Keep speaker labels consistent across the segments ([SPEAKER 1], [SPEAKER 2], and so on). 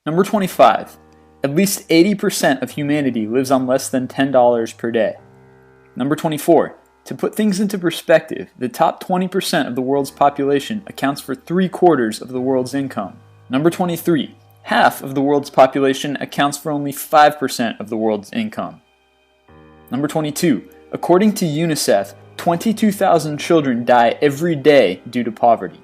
[SPEAKER 1] Number 25. At least 80% of humanity lives on less than $10 per day. Number 24. To put things into perspective, the top 20% of the world's population accounts for 3/4 of the world's income. Number 23. Half of the world's population accounts for only 5% of the world's income. Number 22. According to UNICEF, 22,000 children die every day due to poverty.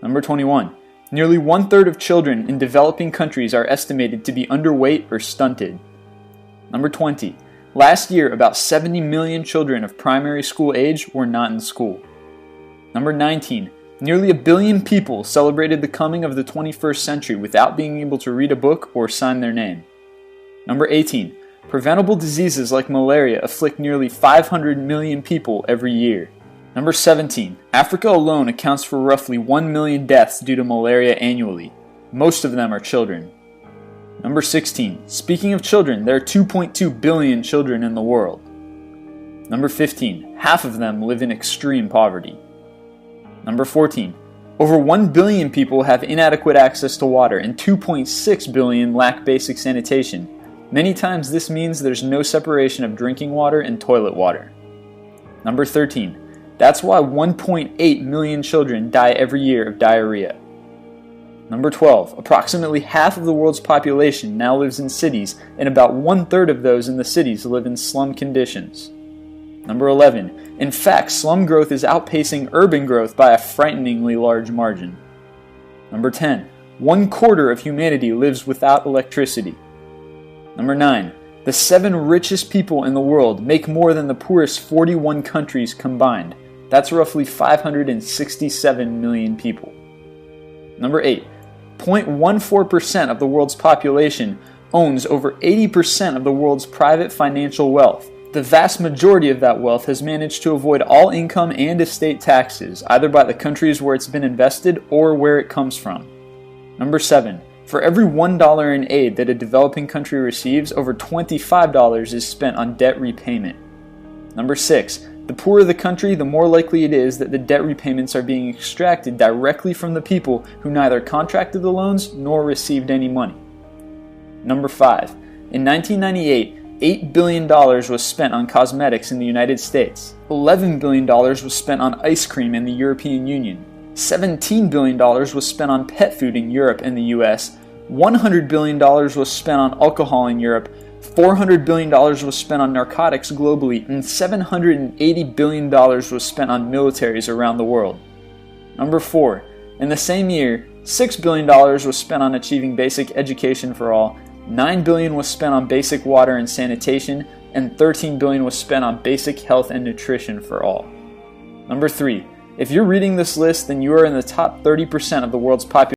[SPEAKER 1] Number 21. Nearly 1/3 of children in developing countries are estimated to be underweight or stunted. Number 20. Last year, about 70 million children of primary school age were not in school. Number 19. Nearly 1 billion people celebrated the coming of the 21st century without being able to read a book or sign their name. Number 18. Preventable diseases like malaria afflict nearly 500 million people every year. Number 17. Africa alone accounts for roughly 1 million deaths due to malaria annually. Most of them are children. Number 16. Speaking of children, there are 2.2 billion children in the world. Number 15. Half of them live in extreme poverty. Number 14. Over 1 billion people have inadequate access to water and 2.6 billion lack basic sanitation. Many times this means there's no separation of drinking water and toilet water. Number 13. That's why 1.8 million children die every year of diarrhea. Number 12. Approximately half of the world's population now lives in cities, and about 1/3 of those in the cities live in slum conditions. Number 11. In fact, slum growth is outpacing urban growth by a frighteningly large margin. Number 10. 1/4 of humanity lives without electricity. Number 9. The 7 richest people in the world make more than the poorest 41 countries combined. That's roughly 567 million people. Number 8. 0.14% of the world's population owns over 80% of the world's private financial wealth. The vast majority of that wealth has managed to avoid all income and estate taxes, either by the countries where it's been invested or where it comes from. Number 7. For every $1 in aid that a developing country receives, over $25 is spent on debt repayment. Number 6. The poorer the country, the more likely it is that the debt repayments are being extracted directly from the people who neither contracted the loans nor received any money. Number 5. In 1998, $8 billion was spent on cosmetics in the United States. $11 billion was spent on ice cream in the European Union. $17 billion was spent on pet food in Europe and the US. $100 billion was spent on alcohol in Europe. $400 billion was spent on narcotics globally, and $780 billion was spent on militaries around the world. Number 4. In the same year, $6 billion was spent on achieving basic education for all, $9 billion was spent on basic water and sanitation, and $13 billion was spent on basic health and nutrition for all. Number 3. If you're reading this list, then you are in the top 30% of the world's population.